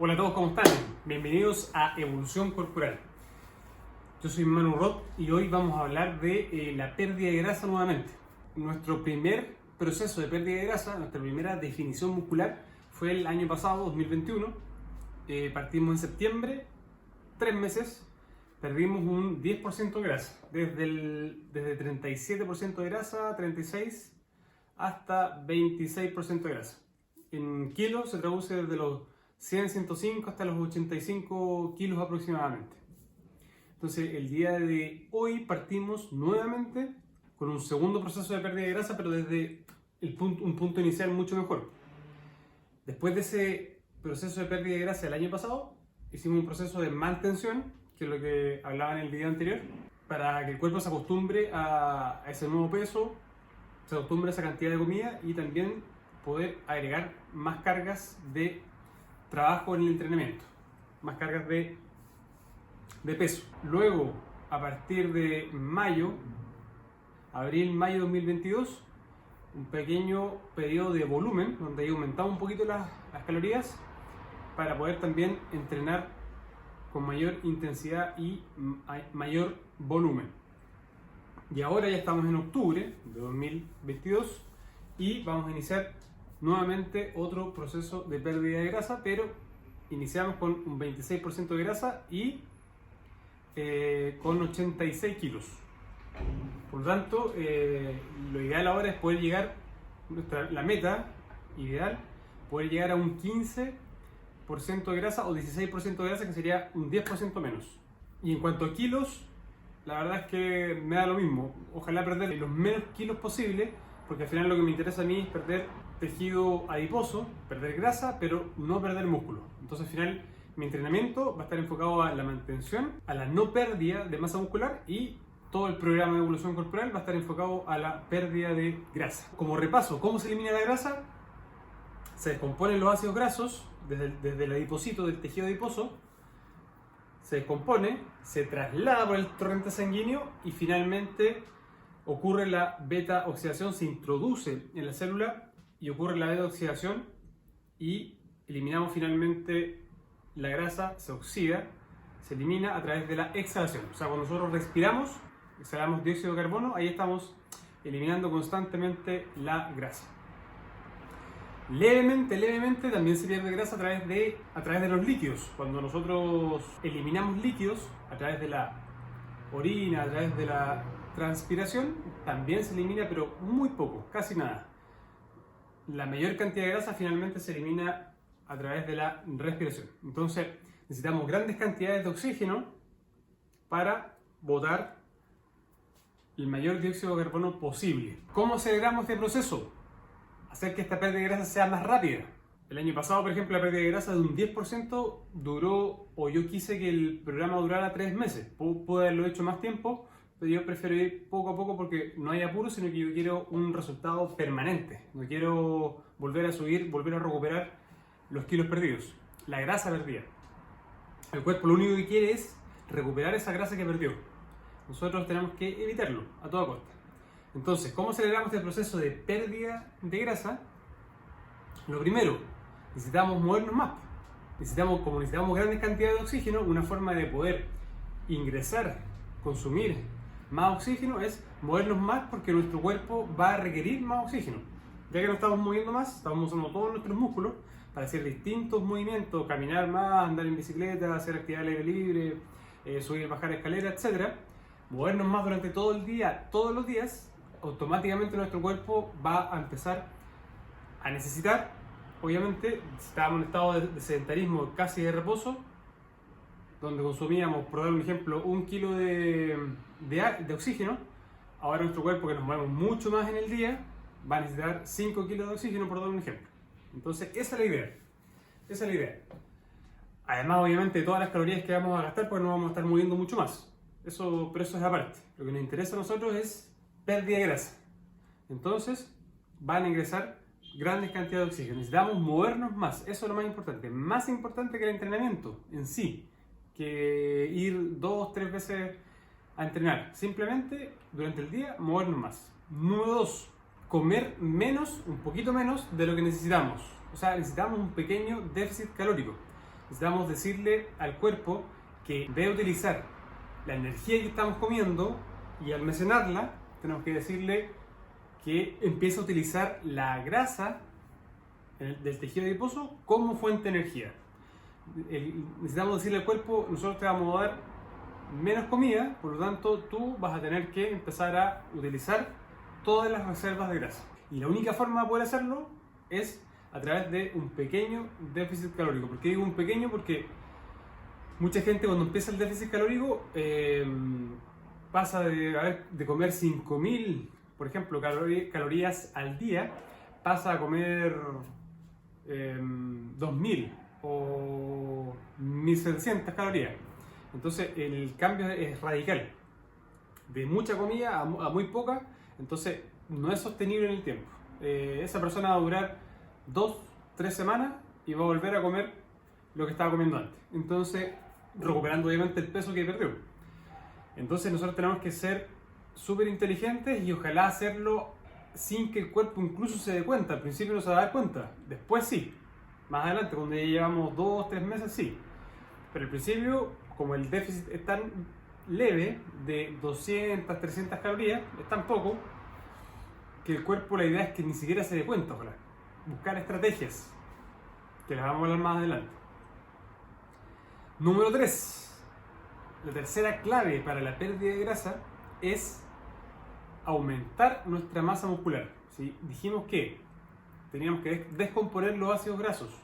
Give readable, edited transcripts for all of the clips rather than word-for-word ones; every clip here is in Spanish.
Hola a todos, ¿cómo están? Bienvenidos a Evolución Corporal. Yo soy Manu Roth y hoy vamos a hablar de la pérdida de grasa nuevamente. Nuestro primer proceso de pérdida de grasa, nuestra primera definición muscular fue el año pasado, 2021. Partimos en septiembre, 3 meses, perdimos un 10% de grasa, desde 37% de grasa, 36% hasta 26% de grasa. En kilos se traduce desde los 100, 105 hasta los 85 kilos aproximadamente. Entonces el día de hoy partimos nuevamente con un segundo proceso de pérdida de grasa, pero desde un punto inicial mucho mejor. Después de ese proceso de pérdida de grasa del año pasado, hicimos un proceso de mantención, que es lo que hablaba en el video anterior, para que el cuerpo se acostumbre a ese nuevo peso, se acostumbre a esa cantidad de comida y también poder agregar más cargas de trabajo en el entrenamiento, más cargas de peso. Luego, a partir de abril-mayo 2022, un pequeño periodo de volumen, donde he aumentado un poquito las calorías para poder también entrenar con mayor intensidad y mayor volumen. Y ahora ya estamos en octubre de 2022 y vamos a iniciar nuevamente otro proceso de pérdida de grasa, pero iniciamos con un 26% de grasa y con 86 kilos. Por lo tanto, lo ideal ahora es poder llegar, la meta ideal, poder llegar a un 15% de grasa o 16% de grasa, que sería un 10% menos. Y en cuanto a kilos, la verdad es que me da lo mismo. Ojalá perder los menos kilos posible, porque al final lo que me interesa a mí es perder tejido adiposo, perder grasa, pero no perder músculo. Entonces al final mi entrenamiento va a estar enfocado a la mantención, a la no pérdida de masa muscular, y todo el programa de evolución corporal va a estar enfocado a la pérdida de grasa. Como repaso, ¿cómo se elimina la grasa? Se descomponen los ácidos grasos desde el adipocito, del tejido adiposo, se descompone, se traslada por el torrente sanguíneo y finalmente ocurre la beta oxidación, se introduce en la célula y ocurre la beta oxidación y eliminamos finalmente la grasa, se oxida, se elimina a través de la exhalación. O sea, cuando nosotros respiramos, exhalamos dióxido de carbono, ahí estamos eliminando constantemente la grasa. Levemente también se pierde grasa a través de los líquidos. Cuando nosotros eliminamos líquidos a través de la orina, a través de la transpiración, también se elimina, pero muy poco, casi nada. La mayor cantidad de grasa finalmente se elimina a través de la respiración. Entonces necesitamos grandes cantidades de oxígeno para botar el mayor dióxido de carbono posible. ¿Cómo aceleramos este proceso? Hacer que esta pérdida de grasa sea más rápida. El año pasado, por ejemplo, la pérdida de grasa de un 10% duró, o yo quise que el programa durara 3 meses. Pude haberlo hecho más tiempo, pero yo prefiero ir poco a poco porque no hay apuro, sino que yo quiero un resultado permanente. No quiero volver a subir, volver a recuperar los kilos perdidos, la grasa perdida. El cuerpo lo único que quiere es recuperar esa grasa que perdió. Nosotros tenemos que evitarlo a toda costa. Entonces, ¿cómo aceleramos este proceso de pérdida de grasa? Lo primero, necesitamos movernos más. Como necesitamos grandes cantidades de oxígeno, una forma de poder ingresar, consumir más oxígeno es movernos más, porque nuestro cuerpo va a requerir más oxígeno. Ya que nos estamos moviendo más, estamos usando todos nuestros músculos para hacer distintos movimientos, caminar más, andar en bicicleta, hacer actividad al aire libre, subir, bajar escaleras, etc. Movernos más durante todo el día, todos los días, automáticamente nuestro cuerpo va a empezar a necesitar, obviamente, si estábamos en estado de sedentarismo, casi de reposo, donde consumíamos, por dar un ejemplo, 1 kilo de oxígeno, ahora nuestro cuerpo, que nos movemos mucho más en el día, va a necesitar 5 kilos de oxígeno, por dar un ejemplo. Entonces, esa es la idea. Esa es la idea. Además, obviamente, de todas las calorías que vamos a gastar, pues no vamos a estar moviendo mucho más. Pero eso es aparte. Lo que nos interesa a nosotros es pérdida de grasa. Entonces, van a ingresar grandes cantidades de oxígeno. Necesitamos movernos más. Eso es lo más importante. Más importante que el entrenamiento en sí, que ir 2-3 veces a entrenar. Simplemente, durante el día, movernos más. Número 2, comer menos, un poquito menos de lo que necesitamos. O sea, necesitamos un pequeño déficit calórico. necesitamos decirle al cuerpo que en vez de utilizar la energía que estamos comiendo y almacenarla, tenemos que decirle que empiece a utilizar la grasa del tejido adiposo como fuente de energía. Necesitamos decirle al cuerpo, nosotros te vamos a dar menos comida, por lo tanto tú vas a tener que empezar a utilizar todas las reservas de grasa. Y la única forma de poder hacerlo es a través de un pequeño déficit calórico. ¿Por qué digo un pequeño? Porque mucha gente cuando empieza el déficit calórico pasa de comer 5.000, por ejemplo, calorías al día, pasa a comer 2.000 o 1.700 calorías. Entonces el cambio es radical, de mucha comida a muy poca, entonces no es sostenible en el tiempo. Esa persona va a durar 2-3 semanas y va a volver a comer lo que estaba comiendo antes, entonces recuperando obviamente el peso que perdió. Entonces nosotros tenemos que ser súper inteligentes y ojalá hacerlo sin que el cuerpo incluso se dé cuenta. Al principio no se va a dar cuenta, después sí, más adelante cuando ya llevamos 2-3 meses sí, pero al principio, como el déficit es tan leve, de 200-300 calorías, es tan poco que el cuerpo, la idea es que ni siquiera se dé cuenta. Ojalá buscar estrategias que las vamos a hablar más adelante. Número 3, la tercera clave para la pérdida de grasa es aumentar nuestra masa muscular. ¿Sí? Dijimos que teníamos que descomponer los ácidos grasos,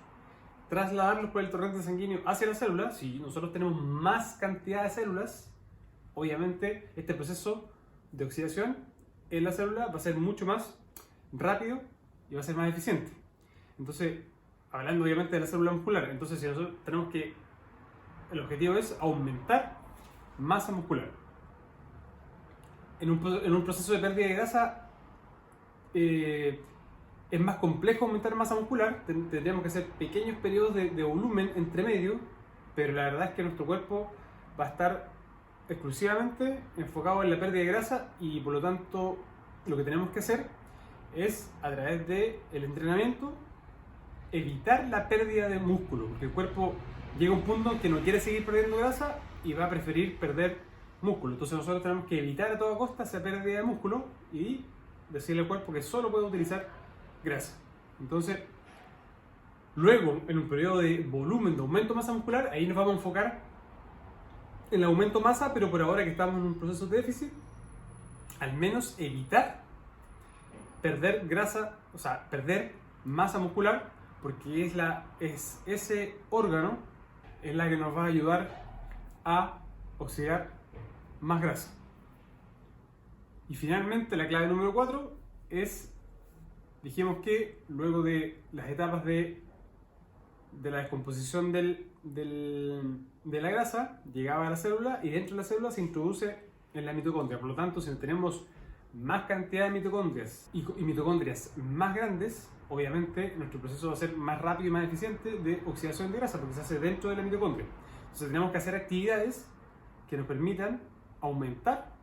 trasladarlos por el torrente sanguíneo hacia las células. Si nosotros tenemos más cantidad de células, obviamente este proceso de oxidación en la célula va a ser mucho más rápido y va a ser más eficiente. Entonces, hablando obviamente de la célula muscular, entonces si nosotros tenemos que, el objetivo es aumentar masa muscular. En un proceso de pérdida de grasa es más complejo aumentar masa muscular, tendríamos que hacer pequeños periodos de volumen entre medio, pero la verdad es que nuestro cuerpo va a estar exclusivamente enfocado en la pérdida de grasa y por lo tanto lo que tenemos que hacer es a través del entrenamiento evitar la pérdida de músculo, porque el cuerpo llega a un punto en que no quiere seguir perdiendo grasa y va a preferir perder músculo. Entonces nosotros tenemos que evitar a toda costa esa pérdida de músculo y decirle al cuerpo que solo puede utilizar grasa. Entonces, luego en un periodo de volumen, de aumento de masa muscular, ahí nos vamos a enfocar en el aumento de masa, pero por ahora que estamos en un proceso de déficit, al menos evitar perder grasa, o sea, perder masa muscular, porque es ese órgano es la que nos va a ayudar a oxidar más grasa. Y finalmente la clave número 4 es, dijimos que luego de las etapas de la descomposición de la grasa, llegaba a la célula y dentro de la célula se introduce en la mitocondria. Por lo tanto, si tenemos más cantidad de mitocondrias y mitocondrias más grandes, obviamente nuestro proceso va a ser más rápido y más eficiente de oxidación de grasa porque se hace dentro de la mitocondria. Entonces tenemos que hacer actividades que nos permitan aumentar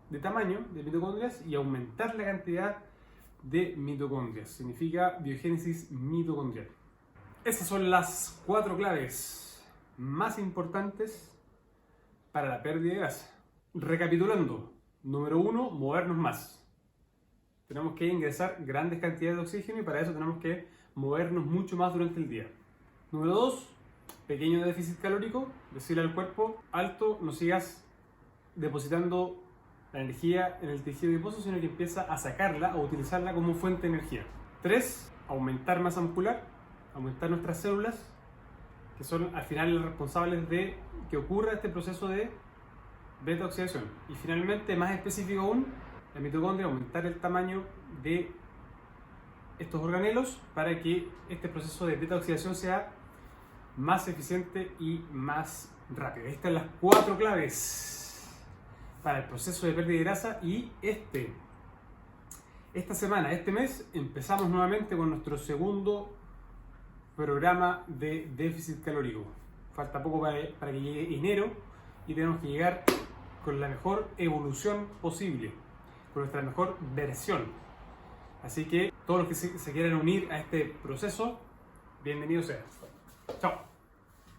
de tamaño de mitocondrias y aumentar la cantidad de mitocondrias. Significa biogénesis mitocondrial. Esas son las 4 claves más importantes para la pérdida de grasa. Recapitulando, número 1, movernos más. Tenemos que ingresar grandes cantidades de oxígeno y para eso tenemos que movernos mucho más durante el día. Número 2, pequeño déficit calórico, decirle al cuerpo, alto, no sigas depositando la energía en el tejido adiposo, sino que empieza a sacarla o utilizarla como fuente de energía. 3, aumentar masa muscular, aumentar nuestras células, que son al final las responsables de que ocurra este proceso de beta-oxidación. Y finalmente, más específico aún, la mitocondria, aumentar el tamaño de estos organelos para que este proceso de beta-oxidación sea más eficiente y más rápido. Estas son las 4 claves para el proceso de pérdida de grasa y esta semana, este mes, empezamos nuevamente con nuestro segundo programa de déficit calórico. Falta poco para que llegue enero y tenemos que llegar con la mejor evolución posible, con nuestra mejor versión. Así que todos los que se quieran unir a este proceso, bienvenidos sean. Chao.